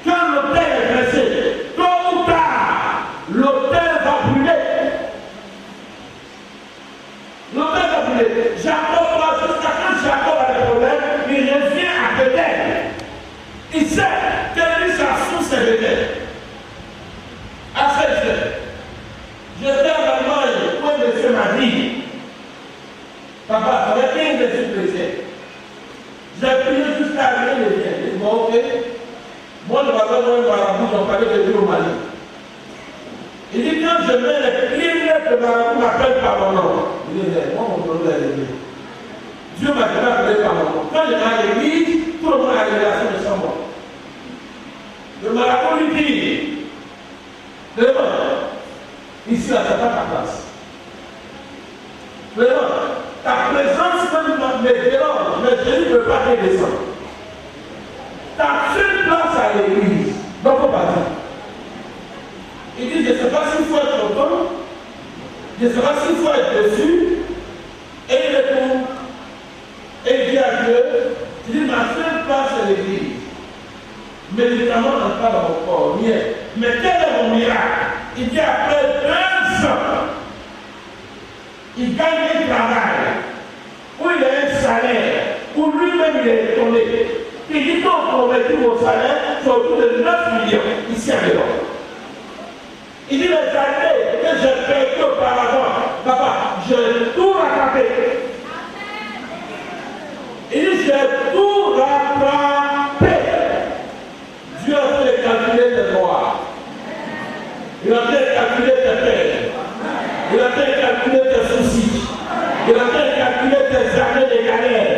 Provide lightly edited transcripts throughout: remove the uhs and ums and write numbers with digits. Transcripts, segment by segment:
Quand l'autel est dressé, tôt ou tard, l'autel va brûler. L'autel va brûler. Jacob, jusqu'à quand Jacob a des problèmes, il revient à Bethel. Il sait quelle est sa source de Bethel. À ce fait, j'étais en Allemagne, où un monsieur m'a dit, papa, avec qui je suis blessé? J'ai prié jusqu'à arriver le bien. Il dit, bon, ok. Moi, le matin, moi, un marabout, j'en parlais de Dieu au Mali. Il dit, quand je mets les pieds, le marabout m'appelle par mon nom. Il dit, moi, mon problème est réglé. Dieu m'a jamais appelé par mon nom. Quand je vais à l'église, tout le monde a la révélation de son nom. Le marabout lui dit, vraiment, ici, là, c'est pas ta place. Vraiment, ta présence même me dérange, mais Jésus ne peut pas te descendre. Ta seule place à l'église, donc on va dire. Il dit, je ne sais pas s'il faut être content, je ne sais pas s'il faut être dessus, et il répond, et il dit à Dieu, il dit, ma seule place à l'église. Médicament n'entre pas dans mon corps, rien. Mais quel est mon miracle? Il dit, après 2 ans, il gagne un travail, où il a un salaire, où lui-même il est étonné. Il dit qu'on convertit mon salaire sur autour de 9 millions ici à Lyon. Il dit les années que j'ai perdu auparavant, papa, j'ai tout rattrapé. Il dit j'ai tout rattrapé. Dieu a fait calculer tes droits. Il a fait calculer tes peines. Il a fait calculer tes soucis. Il a fait calculer tes années de galère.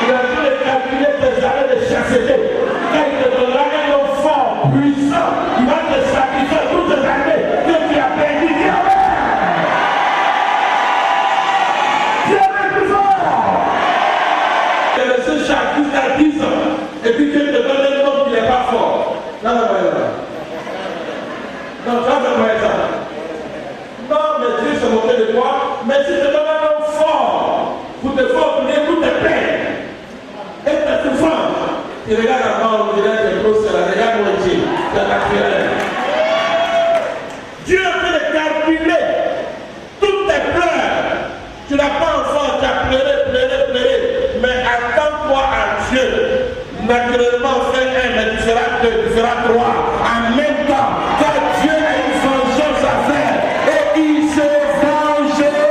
Il a fait calculer tes années de chasteté. Quand il te donnera un enfant puissant, il va te sacrifier toutes tes années que tu as perdu. Dieu est plus fort. Tu as laissé chaque jusqu'à 10 ans. Et puis Dieu te donne un homme qui n'est pas fort. Non, non, non. Non, ça, c'est pas ça. Non, mais Dieu se moquait de toi. Mais si tu te donnes un homme fort, pour te former toutes tes peines et tes souffrances, tu regardes avant, on dirait que c'est la regarde moitié, c'est la prière. Dieu peut calculer toutes tes pleurs. Tu n'as pas enfant, tu as pleuré, mais attends-toi à Dieu. Naturellement, fais 1, mais tu feras 2, tu feras 3 en même temps, car Dieu a une vengeance à faire et il se vengera.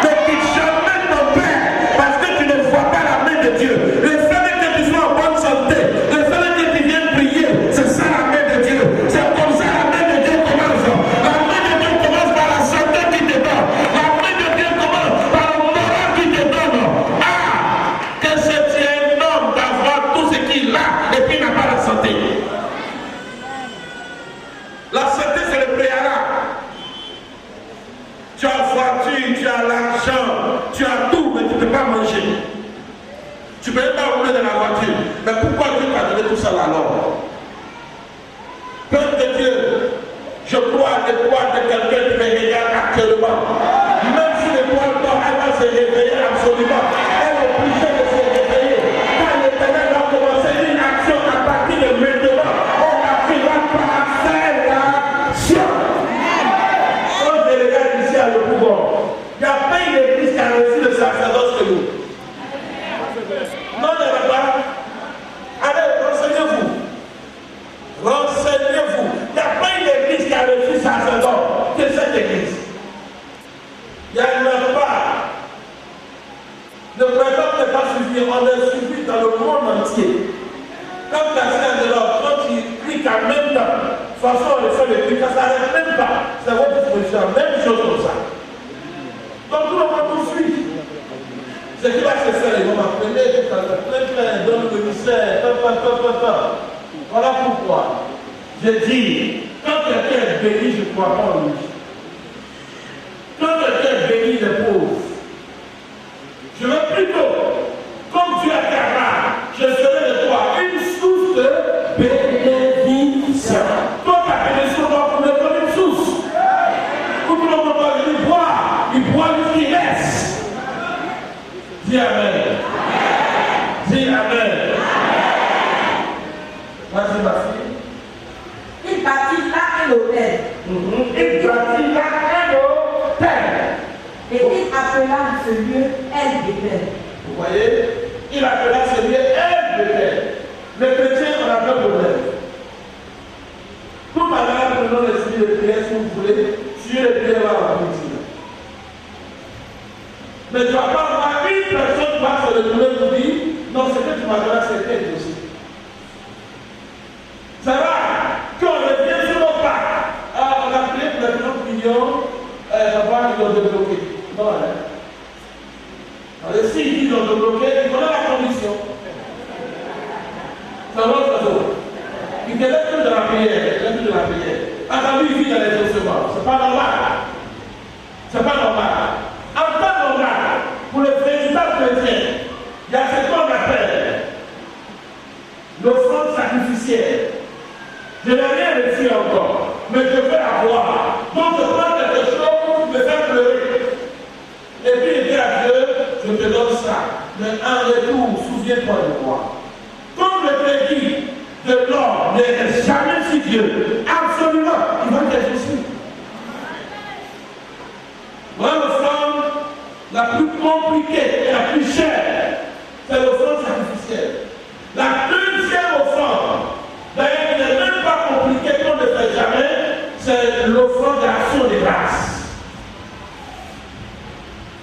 Ne quitte jamais ton Père parce que tu ne vois pas la main de Dieu. Le fait que tu sois en bonne santé, le fait que tu viennes prier, c'est ça la main de Dieu. C'est comme ça la main de Dieu commence. La main de Dieu commence par la santé qui te donne. La main de Dieu commence par le moral qui te donne. Ah, que c'est un homme d'avoir tout ce qu'il a et puis il n'a pas la santé. La santé, c'est le préalable. Tu as voiture, tu as l'argent, tu as tout, mais tu ne peux pas manger. Tu ne peux pas rouler dans la voiture. Mais pourquoi Dieu t'a donné tout ça alors? Peuple de Dieu, je crois à l'étoile de quelqu'un qui me regarde actuellement. Même si l'étoile dort, elle va se réveiller absolument. Elle est obligée de se réveiller. Quand l'Éternel va commencer une action à partir de maintenant, on n'arrivera pas à faire l'action. Quand je regarde ici à le pouvoir, il n'y a pas une église qui a reçu le sacerdoce que nous. Non, il n'y en a pas. Allez, renseignez-vous. Renseignez-vous. Il n'y a pas une église qui a reçu sacerdoce que cette église. Il n'y en a pas. Le président n'est pas suivi, on est suivi dans le monde entier. Quand personne de l'ordre, quand il clique en même temps, de toute façon on le fait le clic, ça n'arrête même pas. C'est votre disposition, même chose comme ça. Donc tout le monde nous suit. Ce qui va se faire, ils vont m'appeler, plein, donne le ministère, voilà pourquoi. Je dis, quand quelqu'un est béni, je ne crois pas en lui. Quand quelqu'un est béni, il est pauvre. Je veux plutôt, comme tu as Cara, je serai de toi une source de bénédiction. Toi, ta bénédiction doit couler comme une source. Tout le monde va venir boire, il boit ce qui reste. Dis Amen. Dis Amen. Vas-y, ma fille. Il bâtit là un hôtel. Il bâtit là un hôtel. Et il appela ce lieu El Bethel. Vous voyez, il appela ce lieu El Bethel. Les chrétiens ont un problème. Tout à l'heure, prenons l'esprit de prière si vous voulez, sur les prières à la politique. Mais tu ne vas pas avoir une personne qui va se retourner pour dire non, ce que tu m'as donné, c'est tel dossier. C'est vrai qu'on revient sur nos pas. On a prié pour les 30 millions, papa, ils ont débloqué. Non, hein. Alors, s'ils disent ont débloqué, ils connaissent la condition. C'est l'autre chose. Il te laisse plus de la prière, il te laisse plus de la prière. Attends, lui, il vit dans les ossements. C'est pas normal. C'est pas normal. En temps normal, pour les véritables chrétiens, il y a ce qu'on appelle l'offrande sacrificielle. Je n'ai rien reçu encore, mais je vais avoir. Donc je prends quelque chose pour me faire pleurer. Et puis je dis à Dieu, je te donne ça. Mais en retour, souviens-toi de moi. Comme le crédit de l'homme n'est jamais si Dieu, absolument, il va t'être aussi. Voilà l'offrande la plus compliquée et la plus chère, c'est l'offrande sacrificielle. La deuxième offrande, d'ailleurs, qui n'est même pas compliquée, qu'on ne fait jamais, c'est l'offrande d'action de grâce.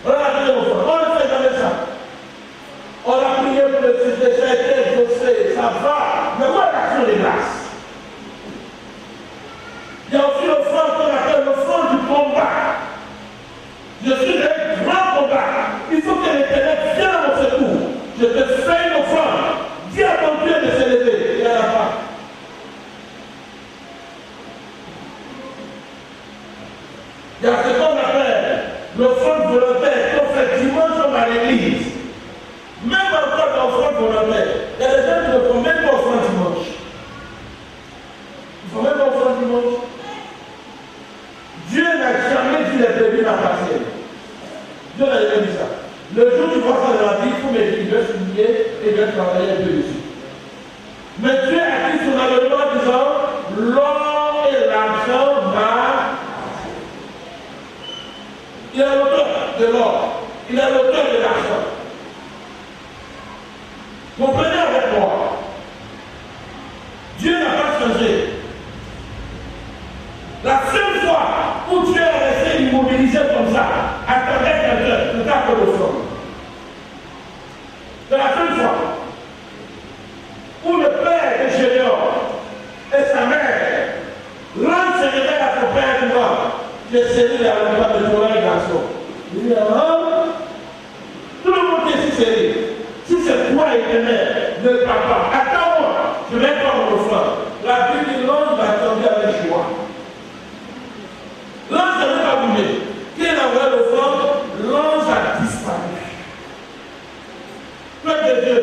Voilà la deuxième offrande. On ne fait jamais ça. On a prié pour le sujet, ça a été exaucé, ça va, mais où est l'action de grâce? Il y a aussi l'offrande qu'on appelle l'offrande du combat. Je suis dans un grand combat. Il faut que l'Éternel vienne à mon secours. Je te fais une offrande. Dis à ton Dieu de se lever. Il n'y en a pas. Il y a ce qu'on appelle l'offrande volontaire qu'on fait dimanche à l'église. Même encore l'offrande volontaire. Il y a des gens qui ne font même pas offrande dimanche. Ils ne font même pas offrande dimanche. Dieu n'a jamais dit les brebis m'appartiennent. Dieu n'a jamais dit ça. Le jour où tu vois ça dans la vie, il faut me dire, je vais souligner et je vais travailler un peu dessus. Mais Dieu a dit son avènement en disant, l'or et l'argent m'appartiennent. Il est l'auteur de l'or. Il est l'auteur de l'argent. Comprenez avec moi. Dieu n'a pas changé. La seule fois où Dieu est resté immobilisé comme ça, attendait quelqu'un, c'est à cause de son. C'est la seule fois où le père de Gédéon et sa mère rendent ses réveils à son père disant, j'ai serré la loi de ton garçon. Il dit, tout le monde est si serré. Si c'est toi Éternel, ne parle pas. Attends-moi, je vais prendre mon offrande. La Bible dit, l'ange va tomber avec joie. L'ange n'avait pas bougé. Qui a envoyé l'offrande, l'ange a disparu. Peuple de Dieu,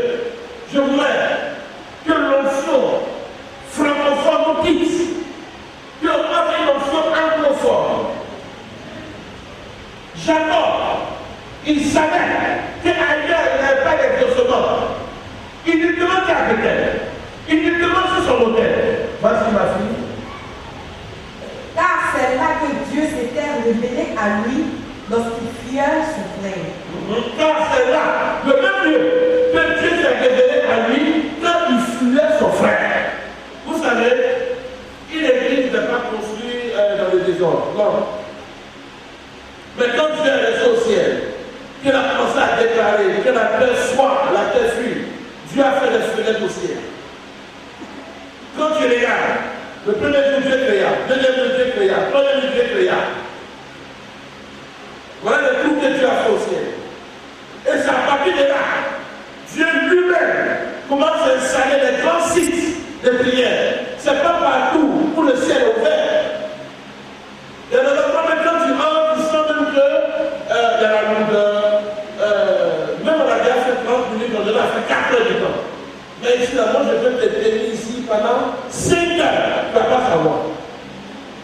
je voudrais que l'onction francophone nous quitte, que l'on ait une onction anglophone. Jacob, il savait qu'ailleurs il n'avait pas d'exaucement. Il ne demande qu'à Bethel. Il ne demande sur son hôtel. Vas-y ma fille. Car c'est là que Dieu s'était révélé à lui lorsqu'il fuyait son frère. Car c'est là, le même lieu, que Dieu s'est révélé à lui quand il fuyait son frère. Vous savez, une église n'est pas construite dans le désordre. Non. Mais quand Dieu est resté au ciel, qu'il a commencé à déclarer que la terre soit, la terre fuit, Dieu a fait des fenêtres au ciel. Quand tu regardes, le premier jour Dieu créa, deuxième jour Dieu créa, troisième jour Dieu créa. Voilà le tout que Dieu a fait au ciel. Et c'est à partir de là, Dieu lui-même commence à installer des grands sites de prière. C'est pas partout où le ciel est ouvert. Et dans le moment quand tu entres, tu sens même que il y a la longueur. Même on a déjà fait 30 minutes, on a fait 4 heures du temps. Mais ici, là, moi, je peux te tenir ici pendant 5 heures. Tu ne vas pas savoir.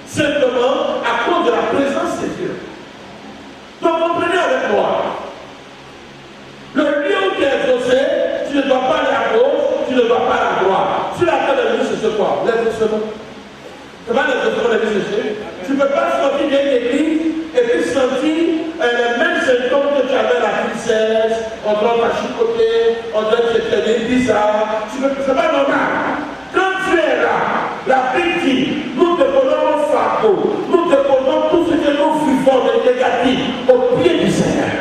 Simplement à cause de la présence de Dieu. Donc, comprenez avec moi. Le lieu où tu es exaucé, tu ne dois pas aller à gauche, tu ne dois pas aller à droite. Sur la terre de Dieu, c'est de quoi? Lève seulement. C'est pas le de l'église de Jésus. Tu ne peux pas sortir d'une église et puis sentir les mêmes symptômes que tu avais à la tristesse, on doit pas chicoter, on doit te tenir bizarre. C'est pas normal. Quand tu es là, la Bible dit, nous déposons nos fardeaux, nous déposons tout ce que nous vivons de négatif au pied du Seigneur.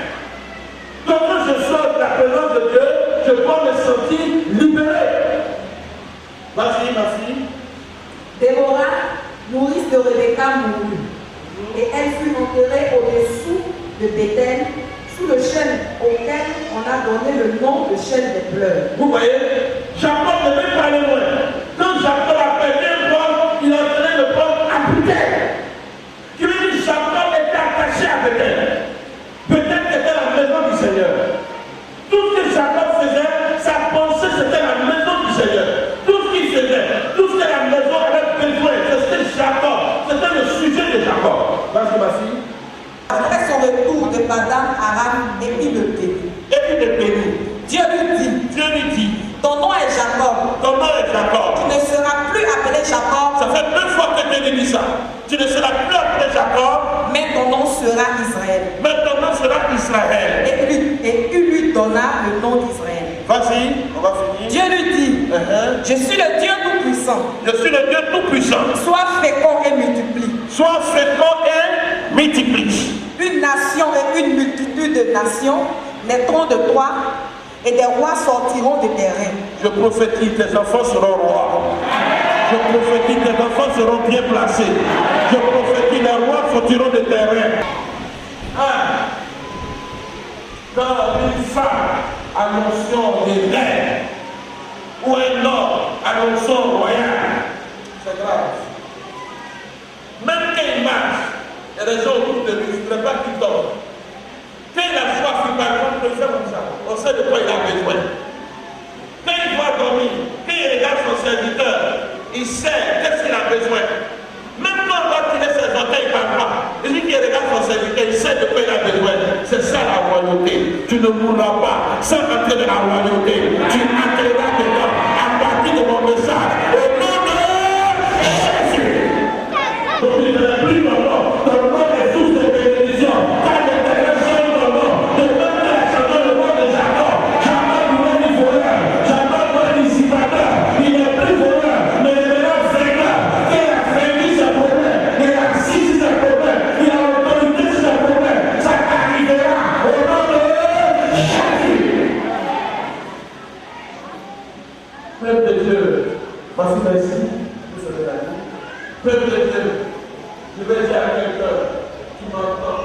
Donc quand je sors de la présence de Dieu, je peux me sentir libéré. Vas-y, ma fille. Déborah, nourrice de Rebecca, mourut. Et elle fut enterrée au-dessous de Bethel, sous le chêne auquel on a donné le nom de chêne des pleurs. Vous voyez, Jacob ne veut pas aller loin. Quand Jacob appelle un homme, il est en train de prendre à Bethel. Qui veut dire Jacob était attaché à Bethel. Bethel était la maison du Seigneur. Tout ce que Jacob faisait, sa pensée c'était la maison du Seigneur. Tout ce qu'il faisait, tout ce que la maison avait besoin, c'était Jacob. C'était le sujet de Jacob. Vas-y ma fille. Après son retour de Padan Aram, et puis le bénit. Dieu lui dit, ton nom est Jacob. Ton nom est Jacob. Tu ne seras plus appelé Jacob. Ça fait 2 fois que Dieu dit ça. Tu ne seras plus appelé Jacob. Mais ton nom sera Israël. Mais ton nom sera Israël. Et il lui donna le nom d'Israël. Vas-y, on va finir. Dieu lui dit, je suis le Dieu Tout-Puissant. Je suis le Dieu Tout-Puissant. Sois fécond et multiplie. Sois fécond et multiplie. Une nation et une multitude de nations naîtront de toi, et des rois sortiront de tes reins. Je prophétise, tes enfants seront rois. Je prophétise, tes enfants seront bien placés. Je prophétise, les rois sortiront de tes reins. Quand une femme annonçant des reines, ou un homme annonçant royal, c'est grave. Même quand il marche, il y a des gens autour de lui, il ne voudrait pas qu'il tombe. Quand il a foi, il va prendre le faire comme ça. On sait de quoi il a besoin. Quand il va dormir, quand il regarde son serviteur, il sait qu'est-ce qu'il a besoin. Même quand on va tirer ses orteils, il ne parle pas. Il dit qu'il regarde son serviteur, il sait de quoi il a besoin. C'est ça la royauté. Tu ne mourras pas sans entrer dans la royauté. Tu entreras dedans à partir de mon message. Au nom de Jésus. Donc il ne plus mon nom. Ton nom est source de bénédiction. Quand l'Éternel chante ton nom, de même que la chanson le nom de Jacob. Jacob il est voleur. Jacob il est dissipateur. Il n'est plus voleur, mais il est maintenant vainqueur. Il a vaincu ses problèmes. Il a assis sur ses problèmes. Il a l'autorité sur ses problèmes. Ça arrivera au nom de Jésus. Peuple de Dieu, voici merci. Peuple de Dieu, je vais dire à quelqu'un qui m'entend,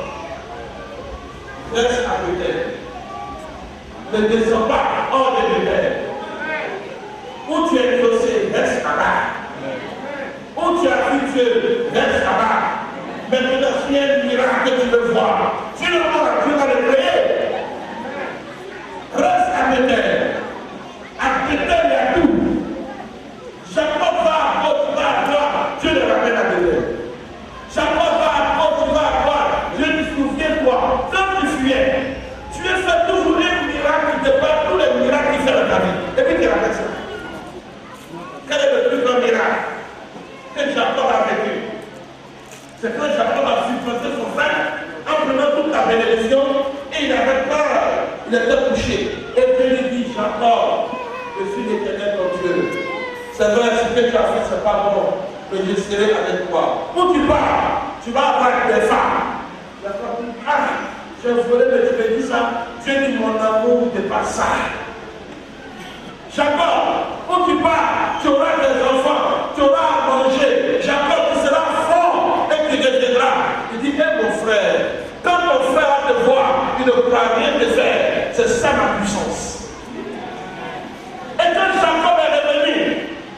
reste à Bethel. Ne descends pas hors de Bethel. Où tu es exaucé, reste là-bas. Où tu as vu Dieu, reste là-bas. Maintenant, s'il y a un miracle que tu veux voir, tu le vois, tu vas le créer. Reste à Bethel. À Bethel, il y a tout. Jacob va à gauche, tu vas à droite, Dieu le ramène à Bethel. Jacob va à gauche, tu vas à droite, Dieu dit souviens-toi, quand tu fuyais, tu as fait toujours un miracle qui dépasse tous les miracles qu'il fait dans ta vie. Et puis tu rappelles ça. Quel est le plus grand miracle que Jacob a vécu? C'est quand Jacob a supposé son frère en prenant toute la bénédiction et il avait peur, il était couché. Et Dieu lui dit, Jacob, je suis l'Éternel ton Dieu. C'est vrai, ce que tu as fait, c'est pas bon, mais je serai avec toi. Où tu pars, tu vas avoir des femmes. Jacob dit, j'ai volé, mais tu me dis ça. Dieu dit, mon amour dépasse ça. Jacob, où tu pars, tu auras des enfants, tu auras à manger. Jacob, tu seras fort et tu deviendras. Il dit, mon frère, quand mon frère va te voir, il ne pourra rien te faire. C'est ça ma puissance. Et quand Jacob est revenu,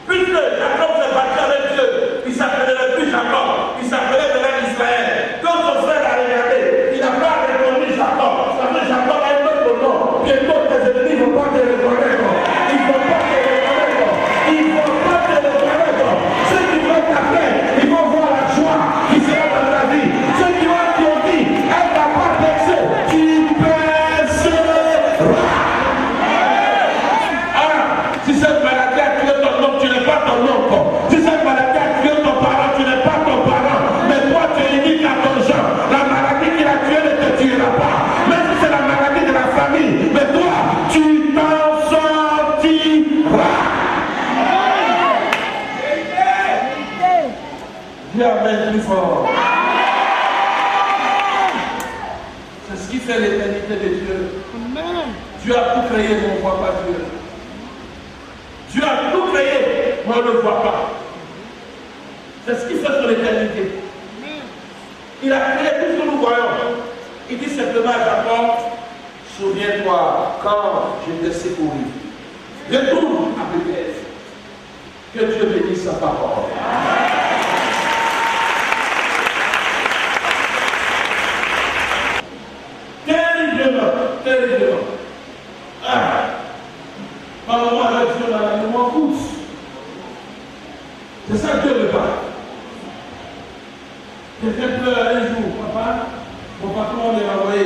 puisque Jacob s'est battu avec Dieu, il ne s'appellerait plus Jacob, il s'appelait maintenant Israël. Quand son frère a regardé, il n'a pas répondu Jacob. Ça veut dire Jacob a un autre nom. Bientôt tes ennemis ne vont pas te reconnaître. Ils ne vont pas te reconnaître. Ils Dis amen plus fort. C'est ce qui fait l'éternité de Dieu. Amen. Dieu a tout créé, mais on ne voit pas Dieu. Dieu a tout créé, mais on ne le voit pas. C'est ce qui fait son éternité. Il a créé tout ce que nous voyons. Il dit simplement à Jacob, souviens-toi quand je t'ai secouru. Retourne à Bethel. Que Dieu bénisse sa parole. Terriblement. Par moment, avec Dieu, dans la mémoire pousse. C'est ça que Dieu veut pas. Quelqu'un pleure un jour, papa, mon patron m'a envoyé.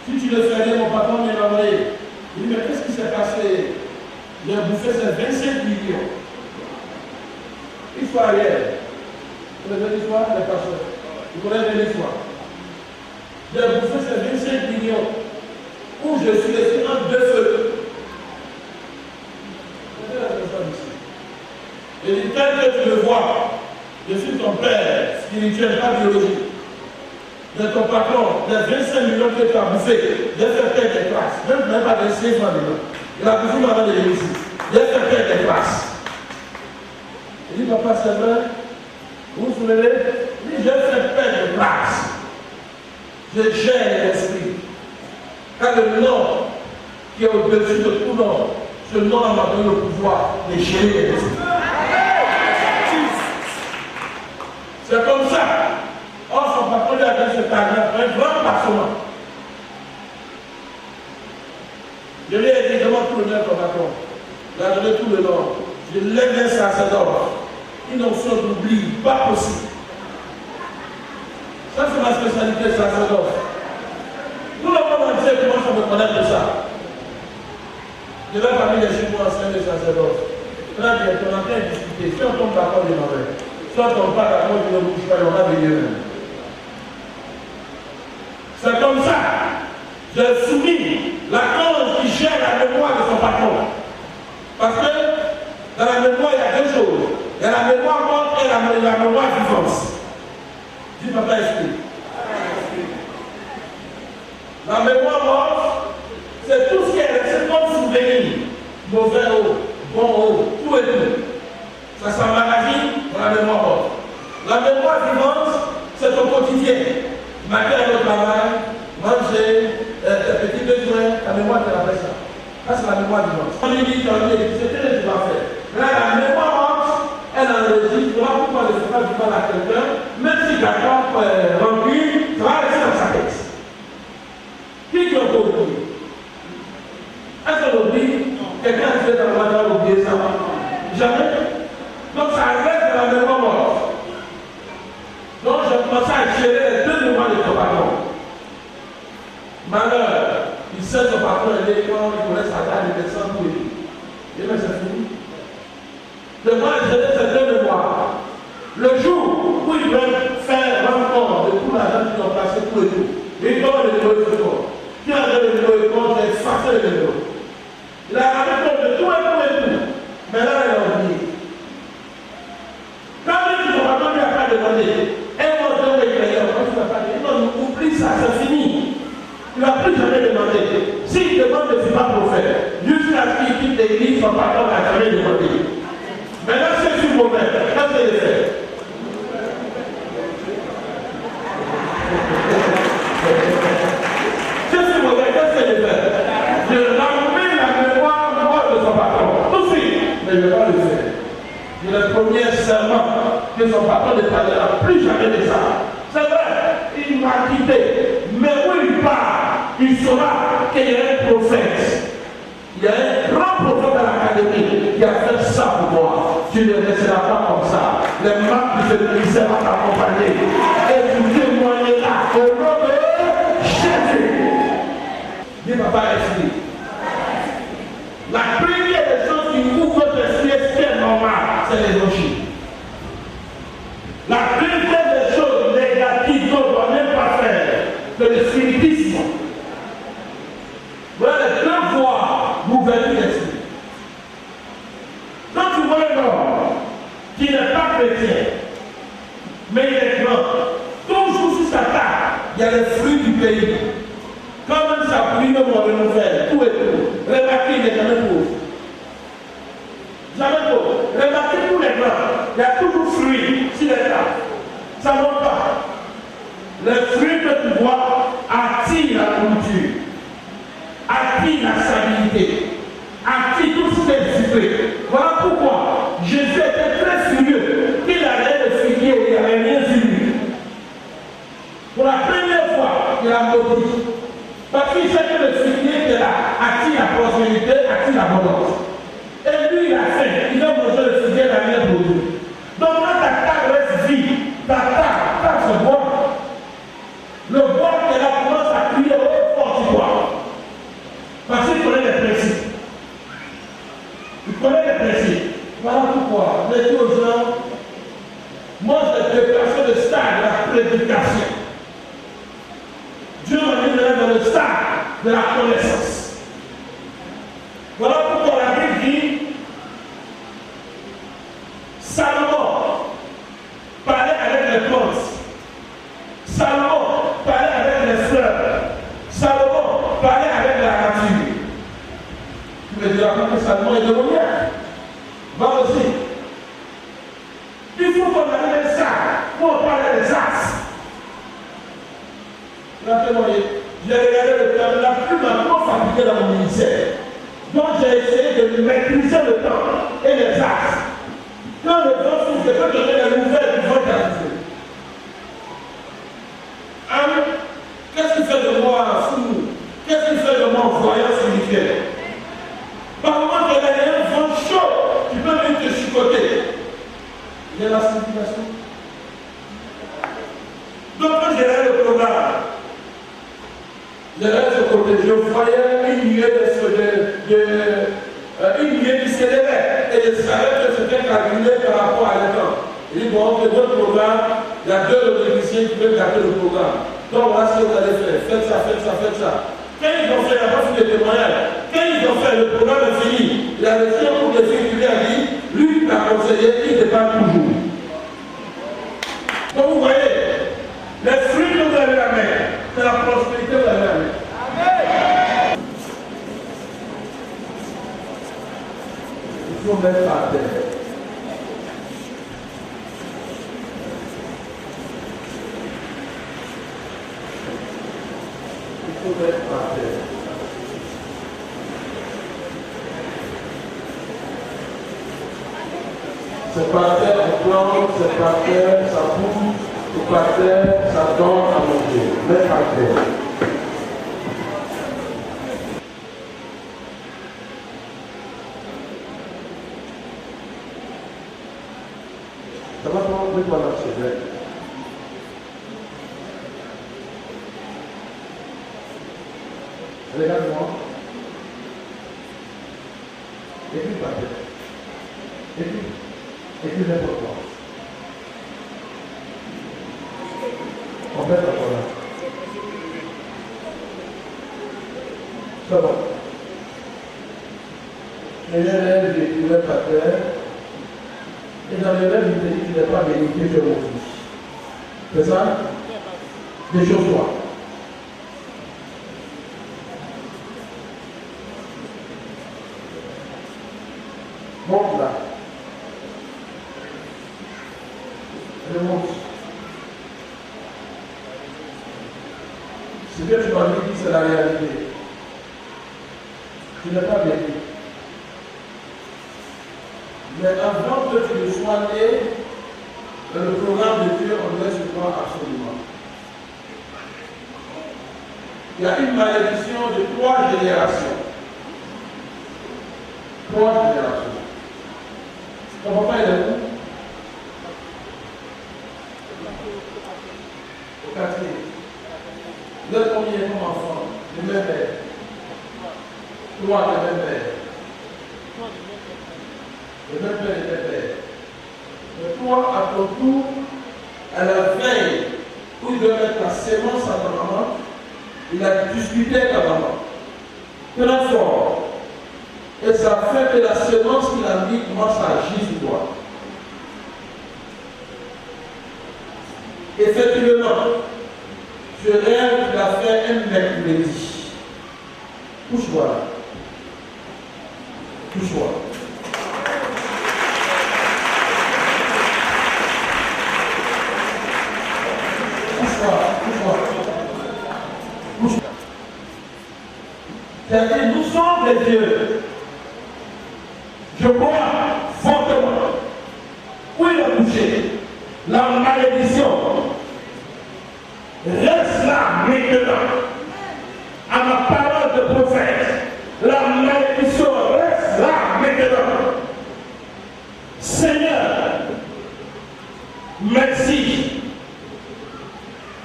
Si tu le fais, mon patron m'a envoyé. Il dit, mais qu'est-ce qui s'est passé? J'ai bouffé ces 25 millions. Histoire hier. Vous connaissez l'histoire, les pasteurs? Vous connaissez l'histoire? J'ai bouffé ces 25 millions où je suis resté entre deux feux. Et dit, tel que tu le vois, je suis ton père spirituel, pas biologique. De ton patron, les 25 millions que tu as bouffé, j'ai fait perdre des classes. Même pas de 6 ans. Il a bouffé avant de venir ici. J'ai fait perdre des classes. Il dit, papa, c'est vrai. Vous vous souvenez? Il dit, j'ai fait perdre des classes. Je gère l'esprit. Car le nom qui est au-dessus de tout nom, ce nom m'a donné le pouvoir de gérer l'esprit. C'est comme ça. Or, son patron lui a donné cet argent, un grand passement. Je lui ai dit, demande tout le nom de ton patron. Il a donné tout le nom. Je lève un sacerdoce. Une option d'oubli, pas possible. Ça, c'est ma spécialité, sacerdoce. Tout le monde entier commence à me connaître de ça. Je vais parmi les Chinois anciens des sacerdoces. Très bien, on est en train de discuter. Si on tombe d'accord, je m'en vais. Si on ne tombe pas d'accord, je ne bouge pas, on va venir même. C'est comme ça. J'ai soumis la cause qui gère la mémoire de son patron. Parce que dans la mémoire, il y a deux choses. Il y a la mémoire morte et la mémoire vivante. Dis papa, explique. La mémoire morte, c'est tout ce qui est resté comme souvenir. Mauvais eau, bon eau, tout et tout. Ça s'emmagasine dans la mémoire morte. La mémoire vivante, c'est ton quotidien. Matin à notre travail, manger, tes petits besoins, la mémoire te rappelle ça. Ça, c'est la mémoire vivante. On lui dit, c'est ce que tu vas faire. Là, la mémoire morte, elle enregistre, voilà pourquoi ne fait pas du mal à quelqu'un, même si d'accord rempli, ça va rester dans sa tête. Qui peut oublier? Est-ce qu'on oublie? Quelqu'un a fait dans le matin oublier ça? Jamais. Donc ça reste dans la mémoire morte. Donc je commence à gérer les deux mémoires de ton patron. Malheur, il sait son patron est l'école, il connaît sa date de médecin pour lui. Et bien c'est fini. Je dois gérer ces deux mémoires. Le jour où ils veulent faire rencontre de tout l'argent qu'ils ont passé pour le tout, ils donnent le numéro de compte. Qui a donné le numéro de compte, j'ai effacé le numéro. Il a rendu compte de tout et tout et tout. Mais là, il a oublié. Quand ils ont attendu à pas demander, un montant de création, quand tu n'as pas dit, non, oublie ça, c'est fini. Il ne va plus jamais demander. S'il demande, ne suis pas prophète. Jusqu'à ce qu'il quitte l'église, son patron n'a jamais demandé. Maintenant, c'est sur mauvais. Qu'est-ce qu'il fait? C'est sur mauvais. Qu'est-ce qu'il fait? Je ramène la mémoire de son patron. Tout de suite. Mais je ne vais pas le faire. C'est le premier serment que son patron ne parlera plus jamais de ça. C'est vrai, il m'a quitté. Mais où il part, il saura qu'il y a un prophète. Il y a un grand prophète à l'académie qui a fait ça pour moi. Tu ne resteras pas comme ça. Les marques de ce ministère vont t'accompagner. Et tu témoigneras au nom de Jésus. Dis papa, explique. La première des choses qui ouvre votre esprit, ce qui est normal, c'est les logiques. La deuxième des choses négatives qu'on ne doit même pas faire, c'est le spiritisme. Voilà les deux voies d'ouverture d'esprit. Quand tu vois un homme qui n'est pas chrétien, pays. Quand même ça brille, même on renouvelle, tout et tout. Remarquez, il n'est jamais pauvre. Jamais pauvre. Remarquez tous les grands, il y a toujours fruits sur les tables. Ça ne monte pas. Les fruits que tu vois attirent la nourriture, attirent la stabilité, attirent tout ce qui est secret. Voilà pourquoi Jésus était très furieux qu'il allait le figuier où il n'y avait rien sur lui. Pour la première fois, il a maudit. Parce qu'il sait que le figuier qui est là attire la prospérité, attire l'abondance. Et lui, il a faim. Il a mangé le figuier, il n'a rien produit. Donc quand ta table reste vide, ta table se boit. Le bois qui est là commence à crier au fort du bois. Parce qu'il connaît les principes. Il connaît les principes. Voilà pourquoi je dis aux gens, moi je vais déplacer le stade de la prédication. Dieu m'a mis dans le stade de la connaissance. Voilà pourquoi la Bible dit Salomon parlait avec les plantes. Salomon parlait avec les fleurs. Salomon parlait avec la nature. Tu me diras pas que Salomon est démoniaque. Va aussi. Il faut qu'on arrive à ça pour parler des axes. J'ai regardé le temps, la plume m'a trop fatigué dans mon ministère. Donc j'ai essayé de maîtriser le temps et les axes. Quand le temps souffle, je peux donner les nouvelles du vent d'arriver. Qu'est-ce qui fait de moi fou? Qu'est-ce qui fait de moi voyant spirituel? Par contre, il y a un vent chaud qui peut venir te chicoter. Il y a la signification. Donc quand j'ai regardé le programme, je reste de côté, je voyais une nuée qui s'élevait et je savais que c'était calculé par rapport à l'écran. Il dit bon, que deux programmes, il y a deux techniciens qui peuvent garder le programme. Donc voilà ce que vous allez faire. Faites ça, faites ça, faites ça. Quand ils ont fait, il n'y a pas fait de témoignage. Quand ils ont fait, le programme est fini. Il y a des gens pour les filles qui lui a dit, lui m'a conseillé, il n'est pas toujours. Donc vous voyez, les fruits que vous avez la main, c'est la prospérité que vous avez la main. Amen. Il faut mettre par terre. Il faut mettre par terre. C'est par terre, on plante, c'est par terre, ça pousse, c'est par terre, ça donne à manger. Mets par terre. Ça va prendre plus pendant ce verre. Regarde-moi. Écris par terre. Écris n'importe quoi. On fait la parole. C'est bon. Les élèves j'écrivais par terre. Et dans les rêves, il me dit qu'il n'est pas vérité sur mon fils. C'est ça? Des choses soient. Monte là. Remonte. Ce que tu m'as dit, c'est la réalité. Tu n'es pas bien dit. Mais avant que tu ne sois né, le programme de Dieu, on doit se croire absolument. Il y a une malédiction de 3 générations. 3 générations. Ton papa est où? Au quartier. Vous êtes combien comme enfant? Le même père. 3 de même père. Le même père et le même père. Mais toi, à ton tour, à la veille où il doit mettre la sémence à ta maman, il a discuté avec ta maman. Très fort. Et ça fait que la sémence qu'il a mis commence à agir sur toi. Effectivement, Je rêve qu'il a fait un mercredi. Touche-toi. Touche-toi. C'est-à-dire, nous sommes les dieux. Je crois fortement. Où il a touché? La malédiction reste là maintenant. À ma parole de prophète, la malédiction reste là maintenant. Seigneur, merci.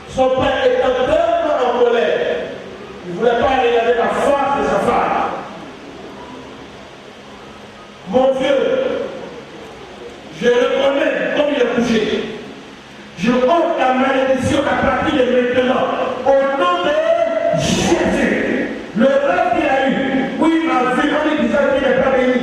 Son père est tellement en colère. Il ne voulait pas regarder la face de sa femme. Mon Dieu, je reconnais comme il a touché. Je ôte la malédiction à partir de maintenant. Au nom de Jésus. Le rêve qu'il a eu, oui, il m'a vu, on lui disait qu'il n'est pas béni.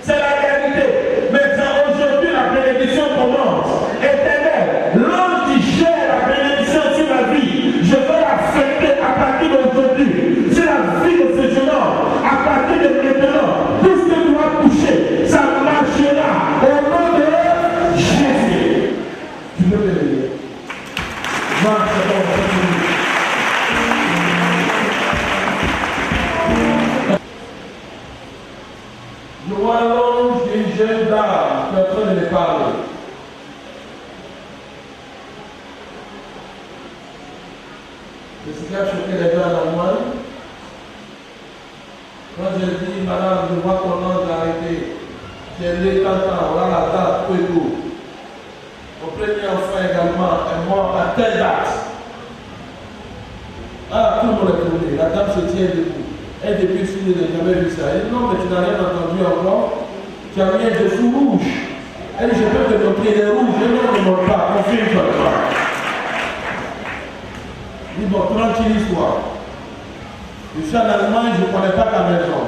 C'est la réalité. Mais aujourd'hui, la bénédiction commence. Éternel, l'ange qui gère la bénédiction sur ma vie, je vais l'affecter à partir d'aujourd'hui. C'est la vie de ce jeune homme. À partir de maintenant, tout ce que tu vas toucher, ça marchera. Au nom de Jésus. Tu peux me dire. Marche dans je vois l'ange d'une jeune dame qui est en train de me parler. C'est ce qui a choqué les gens en Allemagne. Quand je dis, madame, je vois ton ange arrêté. J'ai lu tant temps, voilà la date, tout et tout. Mon premier enfant également est mort à telle date. Ah, tout le monde est tourné. La dame se tient debout. Elle depuis si je n'ai jamais vu ça. Elle dit non, mais tu n'as rien entendu encore. Tu as mis un dessous rouge. Elle dit je peux te montrer les rouges. Je ne me montre pas. Confirme-toi. Il dit bon, tranquille histoire. Je suis en Allemagne, je ne connais pas ta maison.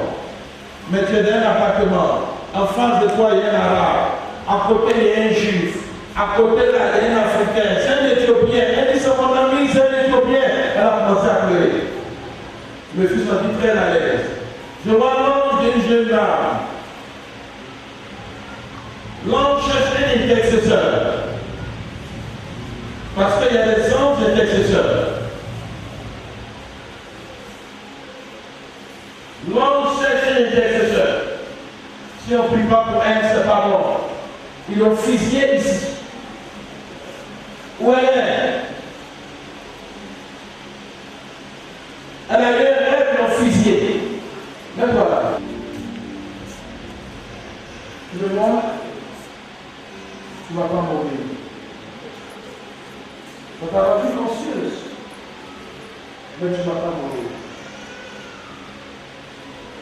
Mais tu es dans un appartement. En face de toi, il y a un arabe. À côté, il y a un juif. À côté, là, il y a un africain. C'est un éthiopien. Elle dit c'est mon ami, c'est un éthiopien. Elle a commencé à pleurer. Je me suis senti très à l'aise. Je vois l'ange d'une jeune dame. L'ange cherche un intercesseur. Parce qu'il y a des anges intercesseurs. L'ange cherche un intercesseur. Si on ne prie pas pour elle, c'est pas bon. Ils l'ont fusillé ici. Où elle est? Elle a eu un rêve, ils l'ont fusillé. Mais voilà. Tu veux voir? Tu ne vas pas mourir. Tu vas avoir une conscience. Mais tu ne vas pas mourir.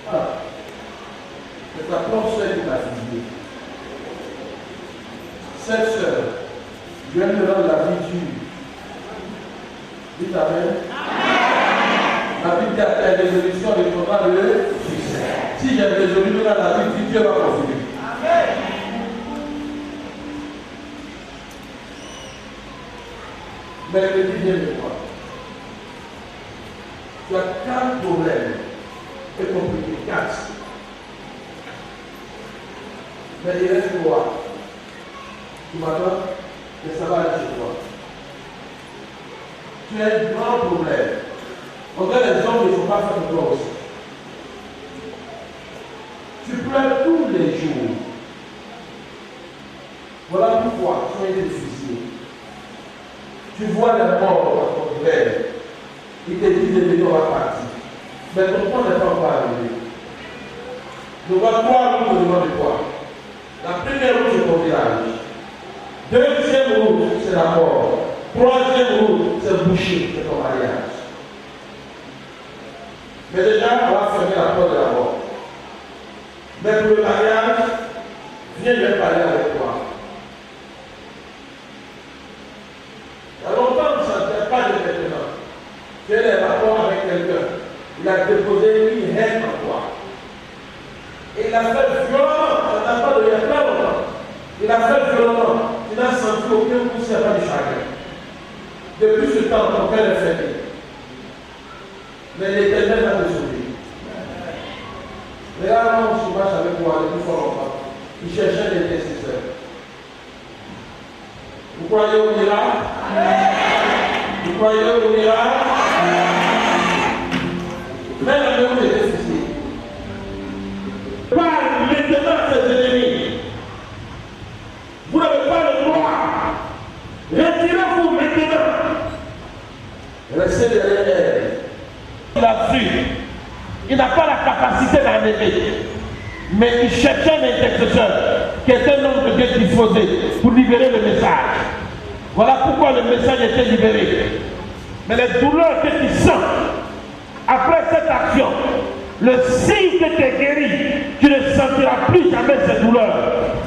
Voilà. C'est ta propre sœur qui t'a fusillé. Cette sœur, Dieu me rend la vie dure. Dites Amen. La Bible dit à ta résolution de tomber le succès. Si j'ai résolu dans la vie, Dieu va continuer. Amen. Mais le dit bien de toi. Tu as 4 problèmes. Et compliqués. 4. Mais il reste 3. Tu m'attends? Et ça va aller chez toi. Tu as un grand problème. Regarde, les hommes ne sont pas faits pour toi aussi. Tu pleures tous les jours. Voilà pourquoi tu as été fusillé. Tu vois la mort à ton père. Il te dit de venir à partir. Mais ton temps n'est pas encore arrivé. Je vois 3 routes devant de toi. La première route, c'est ton village. Deuxième route, c'est la mort. Troisième route, c'est boucher, c'est ton mariage. Mais déjà, on va fermer la porte de la mort. Mais pour le mariage, viens me parler avec toi. Il y a longtemps que ça ne fait pas de maintenant. Tu as des rapports avec quelqu'un. Il a déposé une haine en toi. Et il a fait violemment. Ça n'a pas de il y a pas longtemps. Il a fait violemment. Tu n'as senti aucun coup, c'est pas de chagrin. Depuis ce temps, ton cœur est fermé. Mais l'Éternel va te sauver. Regarde, on se marche avec moi depuis fort longtemps. Il cherchait des intercesseurs. Vous croyez au miracle? Vous croyez au miracle? Même la même était fixée. Parle maintenant à ses ennemis. Vous n'avez pas le droit. Retirez-vous maintenant. Restez derrière elle. Il a su. Il n'a pas la capacité d'enlever. Mais il cherchait un intercesseur qui est un homme de Dieu disposé pour libérer le message. Voilà pourquoi le message était libéré. Mais les douleurs que tu sens après cette action, le signe que tu es guéri, tu ne sentiras plus jamais ces douleurs.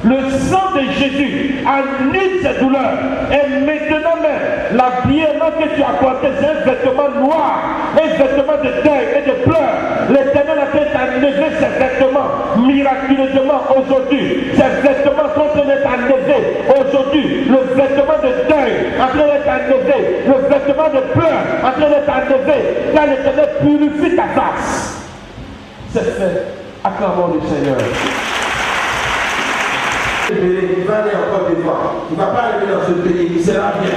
Le sang de Jésus annule ces douleurs. Et maintenant même, l'habillement que tu as porté, c'est un vêtement noir, un vêtement de deuil et de pleurs. L'Éternel a fait enlever ces vêtements miraculeusement aujourd'hui. Ces vêtements sont en train d'être enlevés aujourd'hui. Le vêtement de deuil en train d'être enlevé. Le vêtement de pleurs en train d'être enlevé. Car l'Éternel purifie ta face. C'est fait. Acclamons le Seigneur. Il va aller encore des fois. Il ne va pas arriver dans ce pays. Il sera bien.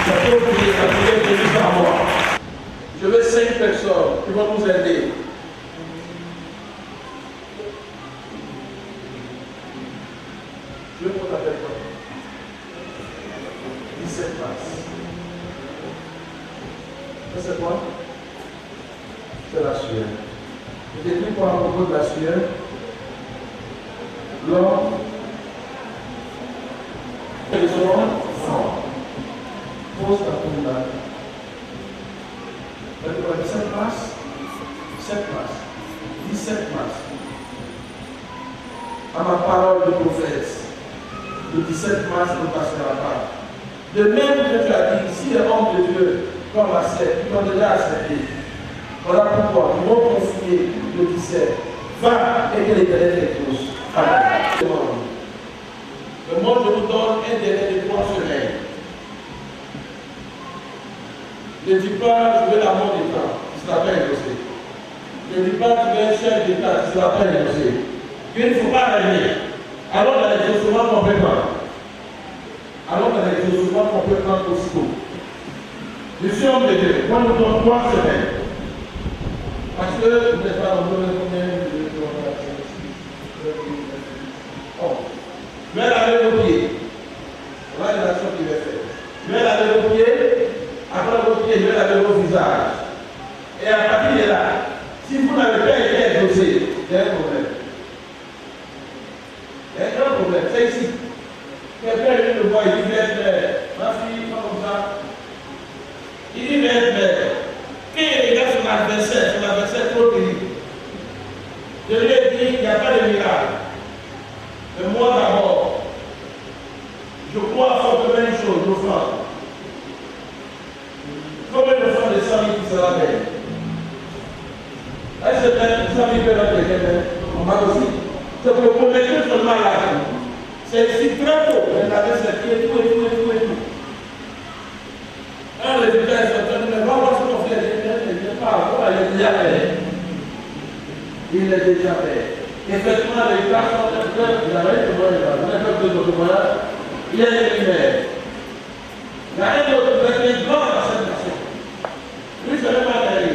C'est pour prier. La prière est venue par moi. Je veux 5 personnes qui vont nous aider. Je veux qu'on t'appelle quoi? 17 mars. Ça c'est quoi? C'est la sueur. Je t'écris quoi à propos de la sueur? L'homme. Les hommes. Pose ta tombe là. 17 mars. 17 mars. 17 mars. À ma parole de prophète. Le 17 mars ne passera pas. De même que tu as dit, si les hommes de Dieu, comme la scène, ils t'ont déjà accepté. Voilà pourquoi nous vont confier le 17. Va et que l'Éternel t'exauce. Amen. Le monde nous donne un délai de 3 semaines. Ne dis pas, je veux la mort d'État, qui sera pas exaucé. Ne dis pas, tu veux un chef d'État, qui sera pas exaucé. Il ne faut pas régner. Alors dans l'exaucement qu'on peut prendre. Alors dans l'exaucement qu'on peut prendre aussitôt. Je suis homme de Dieu. Moi, nous donne 3 semaines. Parce que vous n'êtes pas dans le combien de mets laver vos pieds. Voilà l'action qu'il va faire. Mets laver vos pieds. Après vos pieds, je vais laver vos visages. Et à partir de là, si vous n'avez pas été exaucé, il y a un problème. Il y a un grand problème. C'est ici. Quelqu'un vient me voir, il dit, ma fille, pas comme ça. Il dit, mais, quand il regarde sur l'adversaire trop terrible. Je lui ai dit, il n'y a pas de miracle. Mais moi d'abord, je crois fortement une chose, l'offrande. Combien d'offrandes de 100 000 qui sera belle? Est-ce que 100 000 peut être quelqu'un? On va aussi. C'est pour mettre seulement la vie. C'est ici très tôt. Elle avait ses pieds, tout. Un résultat est sorti, mais va voir ce qu'on fait. Il est déjà fait. Effectivement, les gars sont en train de faire. Il y a un il y a une lumière. Il y a un autre qui est grand dans cette nation. Lui, je ne vais pas aller.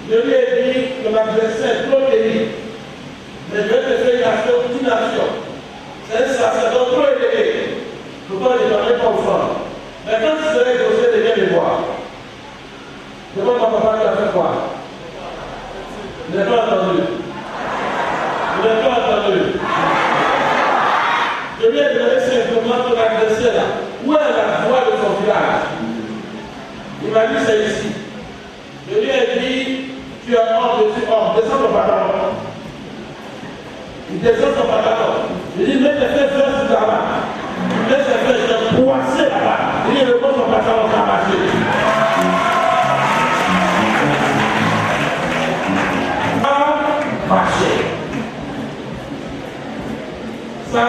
Je lui ai dit que l'adversaire est trop terrible. Mais je vais te faire une nation, une nation. C'est un sacerdoce trop élevé. Pourquoi je ne vais pas au fond? Mais quand tu serais exaucé, de viens me voir. Demande mon papa qui a fait quoi? Vous n'avez pas entendu? Vous n'avez pas entendu? Je lui ai demandé simplement ton adversaire là. Où est la voix de son village? Il m'a dit c'est ici. Je lui ai dit, tu as honte, je suis honte. Descends ton pantalon. Il descend son pantalon. Je lui ai dit, mets tes fesses là-bas. Mets tes fesses, je t'ai poissé là-bas. Il dit, remets son pantalon, ça a marché. Marcher. Ça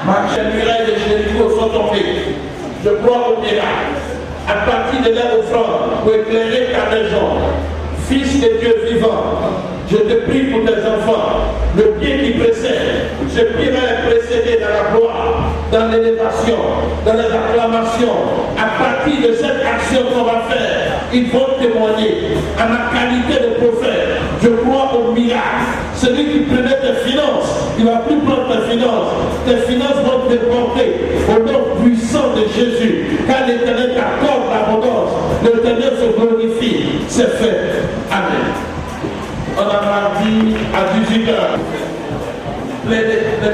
marche. Les murailles de Jéricho sont tombées. Je crois au miracle. à partir de leur offrande pour éclairer ta maison. Fils de Dieu vivant, je te prie pour tes enfants, le pied qui précède, je prierai les précéder dans la gloire, dans l'élévation, dans les acclamations. À partir de cette action qu'on va faire, ils vont témoigner à ma qualité de prophète. Je crois au miracle. Celui qui prenait tes finances, il ne va plus prendre tes finances. Tes finances vont te porter au nom puissant de Jésus. Car l'Éternel t'accorde l'abondance. L'Éternel se glorifie. C'est fait. Amen. On a mardi à 18h. Les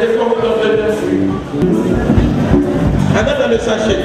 décompteurs de l'esprit. Allez dans le sachet.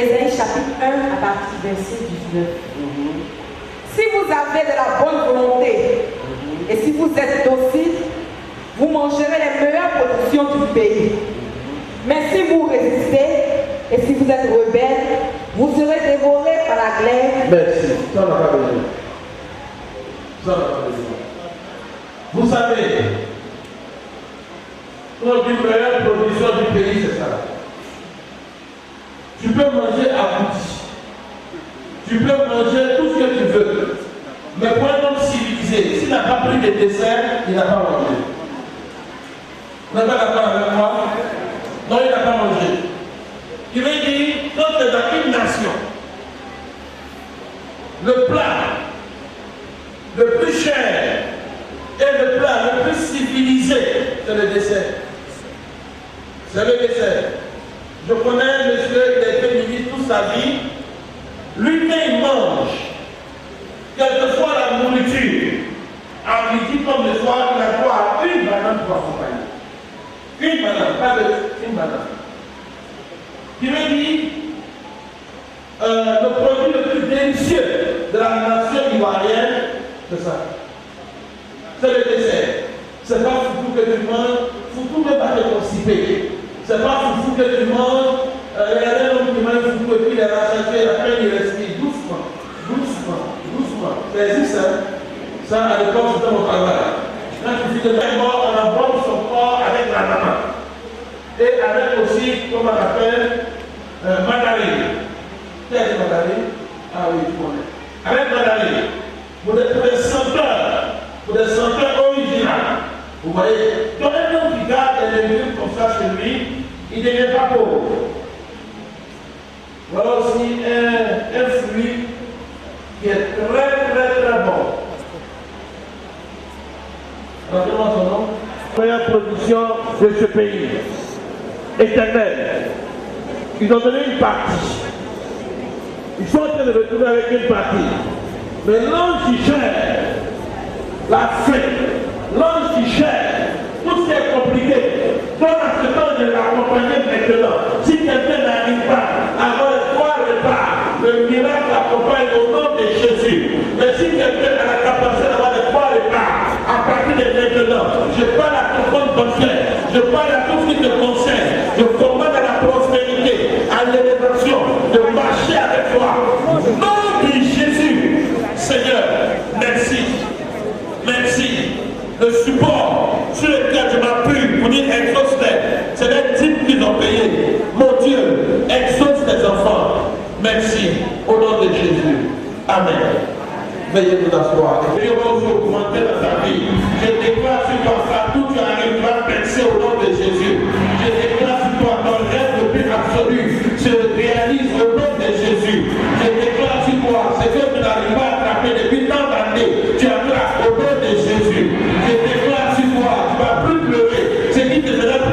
Ésaïe chapitre 1 à partir du verset 19. Si vous avez de la bonne volonté et si vous êtes docile, vous mangerez les meilleures productions du pays. Mais si vous résistez et si vous êtes rebelle, vous serez dévorés par la glaive. Merci. Ça n'a pas besoin. Ça n'a pas besoin. Vous savez, quand on dit meilleure production du pays, c'est ça. Tu peux manger à boutique. Tu peux manger tout ce que tu veux. Mais pour un homme civilisé, s'il n'a pas pris de dessert, il n'a pas mangé. Vous n'êtes pas d'accord avec moi? Non, il n'a pas mangé. Il veut dire, quand tu es dans une nation, le plat le plus cher et le plat le plus civilisé, c'est le dessert. C'est le dessert. Je connais un monsieur qui a été ministre toute sa vie. Lui, quand il mange, quelquefois la nourriture, à midi comme le soir, il a droit à une banane pour accompagner. Une banane, pas une banane. Qui veut dire, le produit le plus délicieux de la nation ivoirienne, c'est ça. C'est le dessert. C'est pas foufou que tu manges, foufou ne va te constiper. C'est pas foufou que tu manges, regardez l'homme qui mange foufou et puis il est racheté, après il respire doucement, doucement, doucement. Ça existe, hein? Ça, à l'époque, c'était mon travail. Quand tu dis que on aborde son corps avec la maman. Et avec aussi, comme on appelle, margarine. Qu'est-ce que margarine? Ah oui, tu connais. Avec margarine, pour des senteurs originales. Vous voyez? Donc un homme qui garde des légumes comme ça chez lui, il ne devient pas pauvre. Voilà aussi un fruit qui est très très très bon. Rappelez-moi son nom. Première production de ce pays. Éternel. Ils ont donné une partie. Ils sont en train de retrouver avec une partie. Mais l'ange qui gère la faim, l'ange qui gère tout ce qui est compliqué, dans ce temps de l'accompagner maintenant. Si quelqu'un n'arrive pas à avoir le trois repas, le miracle accompagne au nom de Jésus. Mais si quelqu'un a la capacité d'avoir les trois repas, à partir de maintenant, je parle à ton compte bancaire, je parle à tout ce qui te concerne, je commande à la prospérité, à l'élévation, de marcher avec toi. Au nom de Jésus, Seigneur, merci. Merci. Le support sur lequel je m'appuie pour dire exauce-les, c'est les types qu'ils ont payé. Mon Dieu, exauce tes enfants. Merci. Au nom de Jésus. Amen. Veuillez vous asseoir. Et Dieu va vous augmenter dans ta vie. Je déclare sur toi ça, tout tu arriveras à penser au nom de Jésus. Je déclare sur toi ton rêve le plus absolu se réalise au nom de Jésus. Je déclare sur toi ce que tu n'arrives pas à attraper depuis tant d'années. Tu as au nom de Jésus. Je déclare sur toi, tu ne vas plus pleurer. Ce qui te faisait